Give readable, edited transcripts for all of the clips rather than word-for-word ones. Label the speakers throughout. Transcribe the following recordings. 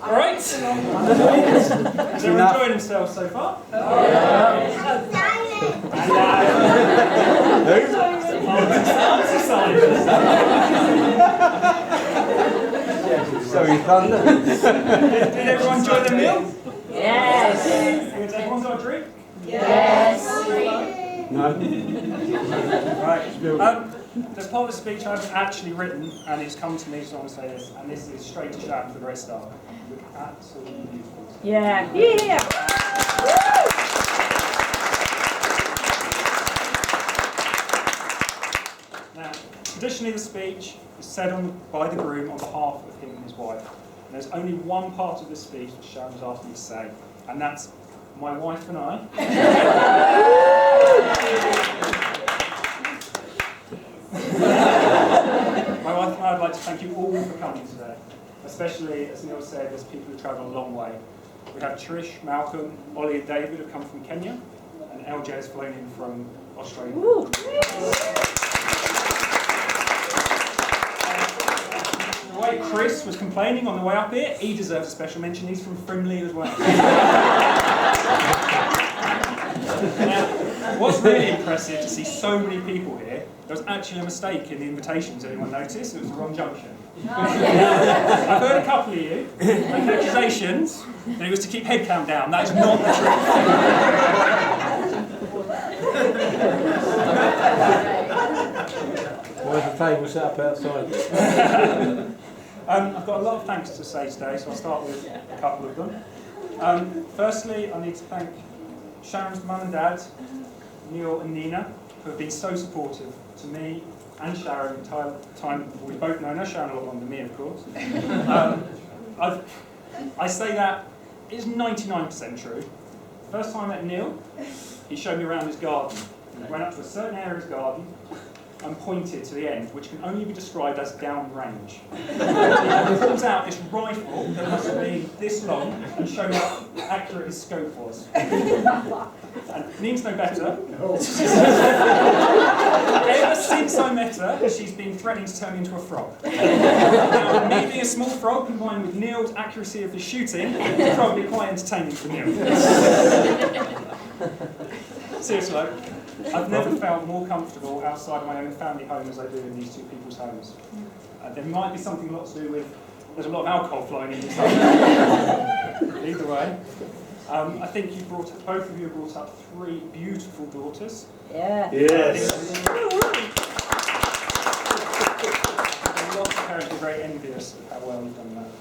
Speaker 1: Alright? Is everyone enjoying themselves so far?
Speaker 2: Sorry, Thunder.
Speaker 1: Did everyone enjoy their meal?
Speaker 3: Yes.
Speaker 1: Has everyone got a drink?
Speaker 3: Yes.
Speaker 2: No.
Speaker 1: Right. There's part of the speech I've actually written, and it's come to me, so I want to say this, and this is straight to Sharon for the very start. You look absolutely beautiful.
Speaker 3: Yeah. Yeah.
Speaker 1: Now, traditionally the speech is said by the groom on behalf of him and his wife. And there's only one part of the speech that Sharon has asked me to say, and that's my wife and I. My wife and I would like to thank you all for coming today, especially, as Neil said, there's people who travel a long way. We have Trish, Malcolm, Ollie and David who come from Kenya, and LJ has flown in from Australia. The way Chris was complaining on the way up here, he deserves a special mention. He's from Frimley as well. Now, what's really impressive to see so many people here, there was actually a mistake in the invitations. Anyone notice? It was the wrong junction. I've heard a couple of you make accusations that it was to keep headcount down. That is not the truth.
Speaker 2: Why is the table set up outside?
Speaker 1: I've got a lot of thanks to say today, so I'll start with a couple of them. Firstly, I need to thank Sharon's mum and dad, Neil and Nina, who have been so supportive to me and Sharon the entire time we've both known her. Sharon a lot longer than me, of course. I say that is 99% true. First time I met Neil, he showed me around his garden. He went up to a certain area of his garden and pointed to the end, which can only be described as downrange. He pulls out this rifle that must have been this long and showed me how accurate his scope was. And Neil's no better. Ever since I met her, she's been threatening to turn me into a frog. Now, me being a small frog combined with Neil's accuracy of his shooting is probably quite entertaining for Neil. Seriously, I've never felt more comfortable outside of my own family home as I do in these two people's homes. There might be something a lot to do with, there's a lot of alcohol flowing in this home. Either way. I think both of you have brought up 3 beautiful daughters.
Speaker 3: Yeah.
Speaker 2: Yes.
Speaker 1: A lot of parents are very envious of how well you've done that.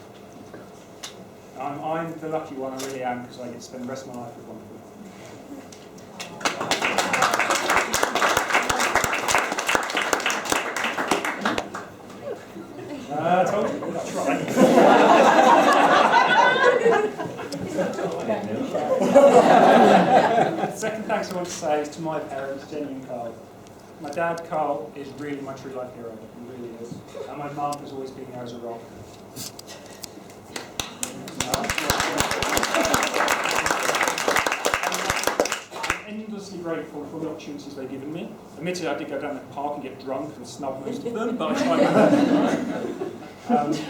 Speaker 1: I'm the lucky one, I really am, because I get to spend the rest of my life with one of them. I told you, that's right. The second thanks I want to say is to my parents, Jenny and Carl. My dad, Carl, is really my true life hero. He really is. And my mum has always been there as a rock. I'm endlessly grateful for the opportunities they've given me. Admittedly, I did go down the park and get drunk and snub most of them, but I tried my best.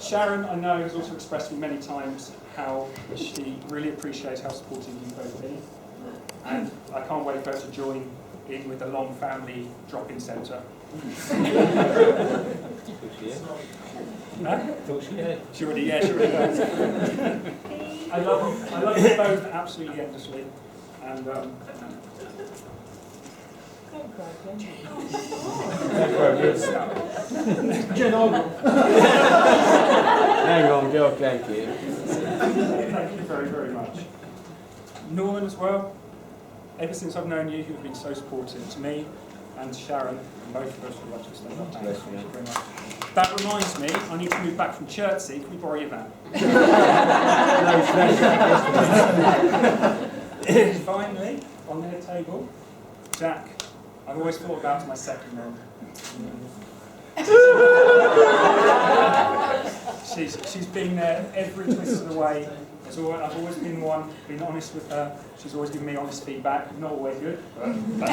Speaker 1: Sharon, I know, has also expressed to me many times how she really appreciates how supportive you've both been. And I can't wait for her to join in with the Long Family Drop-In Centre.
Speaker 2: Thought she had.
Speaker 1: She already knows. I love you both absolutely endlessly. And
Speaker 2: Hang on, girl, thank you.
Speaker 1: thank you very, very much. Norman as well. Ever since I've known you, you've been so supportive to me and Sharon, and both of us would like to extend our thanks. Thank you very much. That reminds me, I need to move back from Chertsey. Can we borrow your van? Finally, on their table, Jack. I've always thought about my second name. She's been there every twist of the way. I've always been the one, been honest with her. She's always given me honest feedback. Not always good, but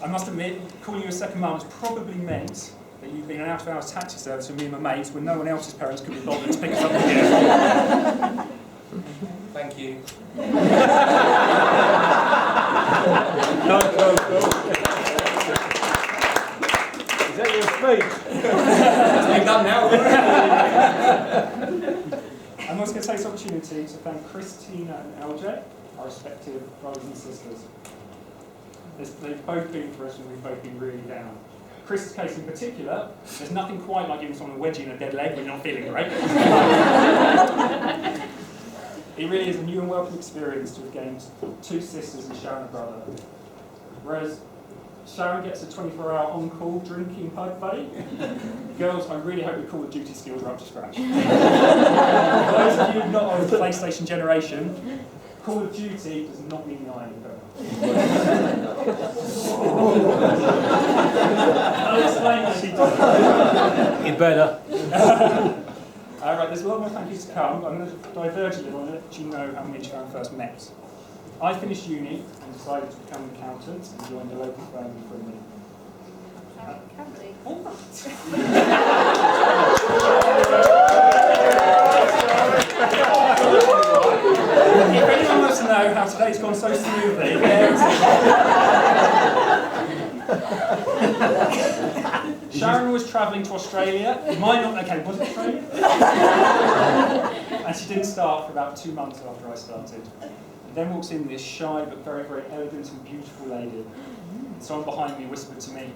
Speaker 1: I must admit, calling you a second mum has probably meant that you've been an out-of-hours taxi service with me and my mates when no one else's parents could be bothered to pick us up again. Thank you.
Speaker 2: Is that your speech?
Speaker 1: It's been done now. I'm also going to take this opportunity to thank Christina and LJ, our respective brothers and sisters. They've both been for us and we've both been really down. Chris's case in particular, there's nothing quite like giving someone a wedgie in a dead leg when you're not feeling great. It really is a new and welcome experience to have gained 2 sisters and Sharon a brother. Whereas Sharon gets a 24-hour on-call drinking pub buddy. Girls, I really hope your Call of Duty skills are up to scratch. For those of you not of the PlayStation generation, Call of Duty does not mean the Iron Girl. I'll explain what she does.
Speaker 2: You better.
Speaker 1: Right, there's a lot more thank yous to come. I'm going to diverge a little and let you know how me and Sharon first met. I finished uni and decided to become an accountant and joined a local firm in Frimley. If anyone wants to know how today's gone so smoothly, Sharon was travelling to Australia. Was it Australia? And she didn't start for about 2 months after I started. Then walks in this shy but very, very elegant and beautiful lady. Someone behind me whispered to me,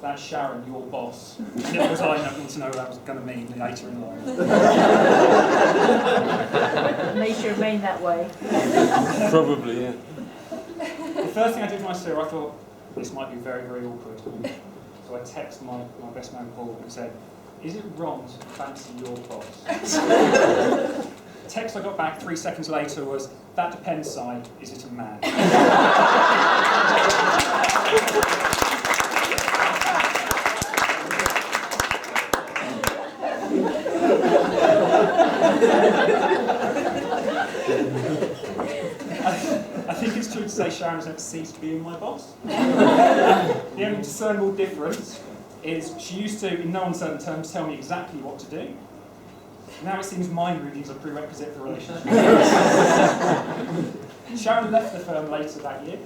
Speaker 1: "That's Sharon, your boss." And it was I nothing to know what that was going to mean later in life.
Speaker 3: May sure remain that way.
Speaker 2: Probably, yeah.
Speaker 1: The first thing I did when I saw her, I thought, this might be very, very awkward. So I texted my best man Paul and said, "Is it wrong to fancy your boss?" The text I got back 3 seconds later was, "That depends, Si, is it a man?" I think it's true to say Sharon has never ceased being my boss. The only discernible difference is she used to, in no uncertain terms, tell me exactly what to do. Now it seems mind reading is a prerequisite for relationships. Sharon left the firm later that year,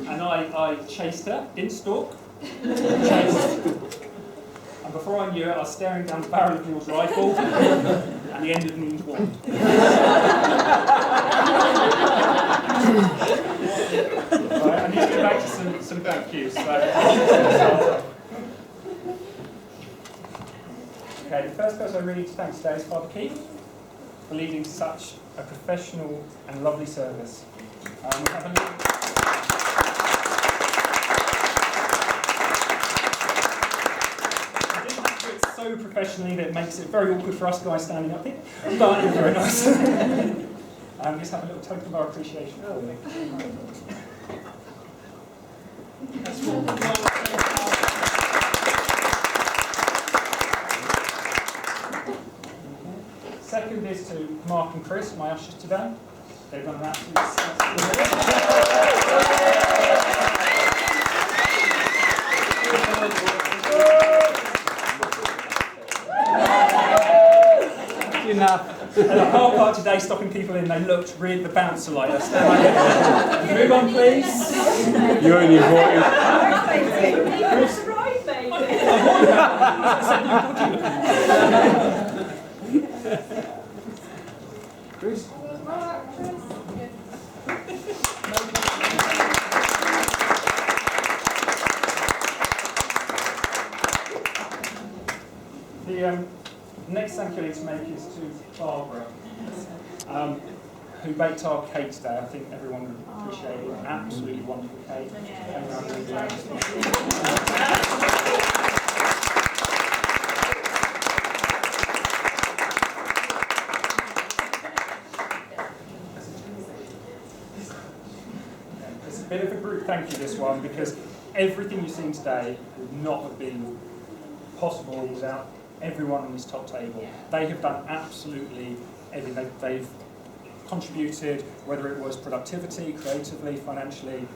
Speaker 1: and I chased her, didn't stalk, chased. And before I knew it, I was staring down the barrel of Neil's rifle, and the end of Neil's wand. Right, I need to get back to some thank yous. Okay, the first person I really need to thank today is Father Keith for leading such a professional and lovely service. We have a little... I didn't have to do it so professionally that it makes it very awkward for us guys standing up here, but it was very nice. Just have a little token of our appreciation for me. That's all. Second is to Mark and Chris, my ushers today. They've done an absolute
Speaker 2: Enough.
Speaker 1: And the car park today, stopping people in, they looked really the bouncer like us. Move on, please.
Speaker 2: You're in your 40s.
Speaker 1: Chris? The next thank you I need to make is to Barbara, who baked our cake today. I think everyone would appreciate it. Absolutely wonderful cake. It's a bit of a group thank you, this one, because everything you've seen today would not have been possible without everyone on this top table. They have done absolutely everything. They've contributed, whether it was productivity, creatively, financially,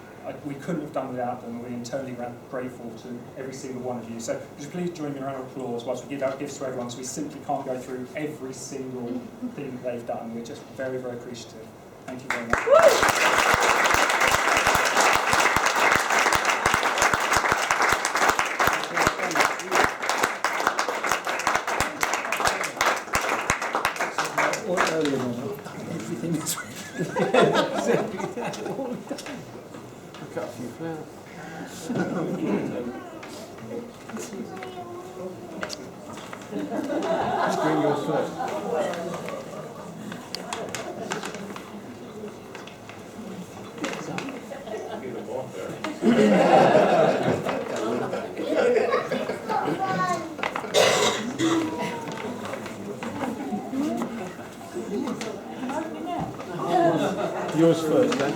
Speaker 1: we couldn't have done without them. We're eternally grateful to every single one of you. So would you please join me in a round of applause whilst we give out gifts to everyone, so we simply can't go through every single thing that they've done. We're just very, very appreciative. Thank you very much. Everything is
Speaker 2: Got a few flowers. Screen yours first. Yours first, then.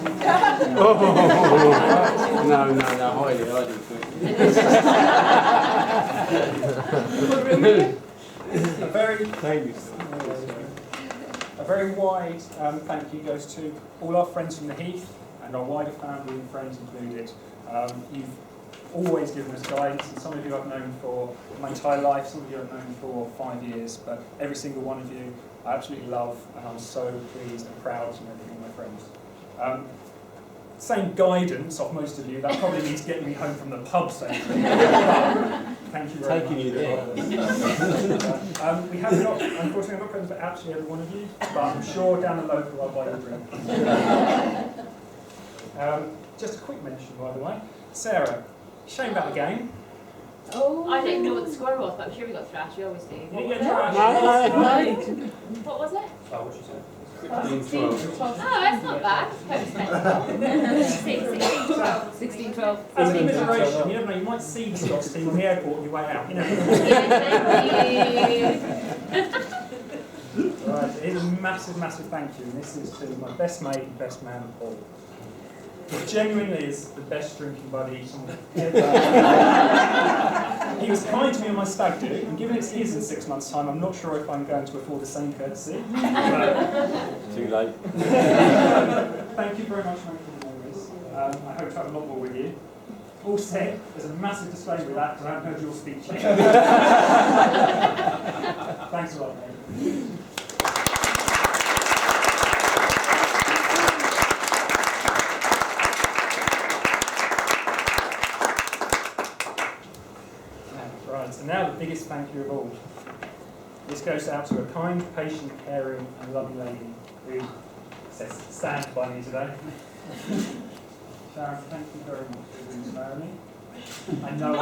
Speaker 2: Oh, no, hide it.
Speaker 1: A very wide thank you goes to all our friends from the Heath and our wider family and friends included. You've always given us guidance, and some of you I've known for my entire life, some of you I've known for 5 years, but every single one of you I absolutely love, and I'm so pleased and proud to know that you're my friends. Saying guidance of most of you, that probably means getting me home from the pub safely. Thank you very much.
Speaker 2: Taking you there.
Speaker 1: We have not, unfortunately, I'm not friends with actually every one of you, but I'm sure down the local I'll buy you a drink. Just a quick mention, by the way. Sarah, shame about the game.
Speaker 4: Oh. I didn't know what the score was, but I'm sure we got thrashed. We always do.
Speaker 1: You didn't get thrashed?
Speaker 4: What was it?
Speaker 1: Oh, what she said.
Speaker 2: 16-12.
Speaker 4: Oh, that's not bad. Quite respectable.
Speaker 3: 16-12.
Speaker 1: As an immiseration, you never know, you might see the Scots team on the airport on your way out. You never know. Right, it is a massive, massive thank you, and this is to my best mate and best man, Paul. It genuinely is the best drinking buddy someone ever. He was kind to me on my stag do, and given it's his in 6 months' time, I'm not sure if I'm going to afford the same courtesy.
Speaker 2: Too late.
Speaker 1: Thank you very much, mate, for the memories. I hope to have a lot more with you. All said, there's a massive disclaimer with that, because I haven't heard your speech yet. Thanks a lot, mate. And now the biggest thank you of all. This goes out to a kind, patient, caring and loving lady who stands by me today. Sharon, thank you very much for doing this for me. I know I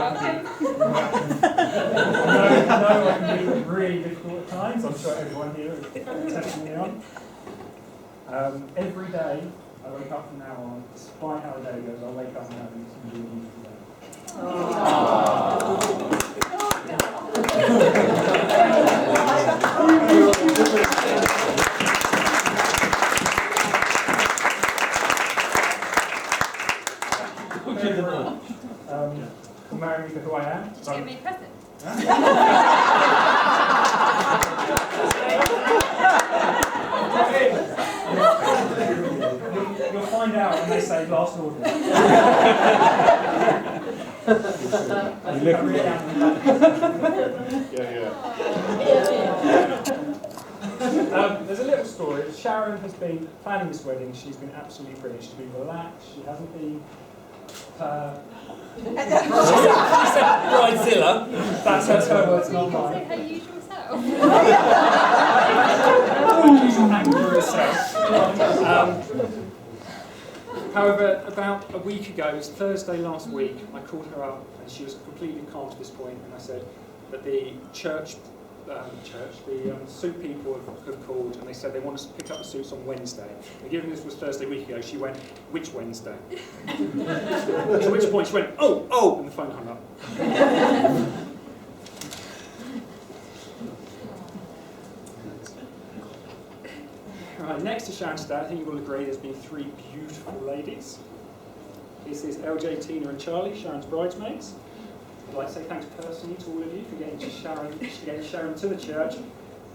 Speaker 1: can be really difficult at times. I'm sure everyone here is testing me on. Every day I wake up from now on, despite how the day goes, I'll wake up and have a really beautiful day. Marry me for who I am.
Speaker 4: Did you give me a present?
Speaker 1: You'll find out when they say last order. There's a little story. Sharon has been planning this wedding. She's been absolutely brilliant. She's been relaxed. She hasn't been.
Speaker 5: Bridezilla.
Speaker 1: That's her words, not mine.
Speaker 4: Say her usual self.
Speaker 1: She's angry herself. However, about a week ago, it was Thursday last week, I called her up and she was completely calm to this point, and I said that the the suit people have called and they said they want us to pick up the suits on Wednesday. And given this was Thursday a week ago, she went, which Wednesday? At which point she went, oh, and the phone hung up. Right, next to Sharon today, I think you will agree there's been 3 beautiful ladies. This is LJ, Tina and Charlie, Sharon's bridesmaids. I'd like to say thanks personally to all of you for getting Sharon to the church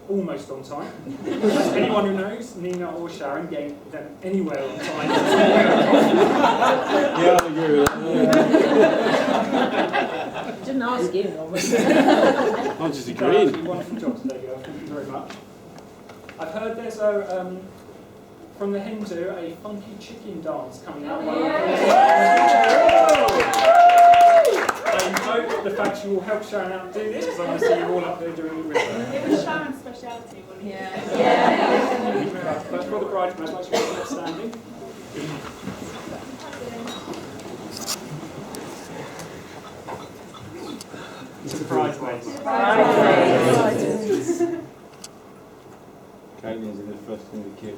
Speaker 1: almost on time. Anyone who knows, Nina or Sharon getting them anywhere on time.
Speaker 2: Yeah, I agree with that.
Speaker 3: Didn't ask you, Norman.
Speaker 2: I'm just
Speaker 1: You've done
Speaker 2: agreeing.
Speaker 1: absolutely wonderful job today, girl. Thank you very much. I've heard there's from the Hindu, a funky chicken dance coming up. I hope the fact you will help Sharon out do this, because I want to see you all up there doing it with her.
Speaker 5: It was Sharon's speciality, wasn't it?
Speaker 1: Yeah. But for the bridesmaids, let's get them standing. Bridesmaids.
Speaker 2: Caitlin's in the first thing with the kid.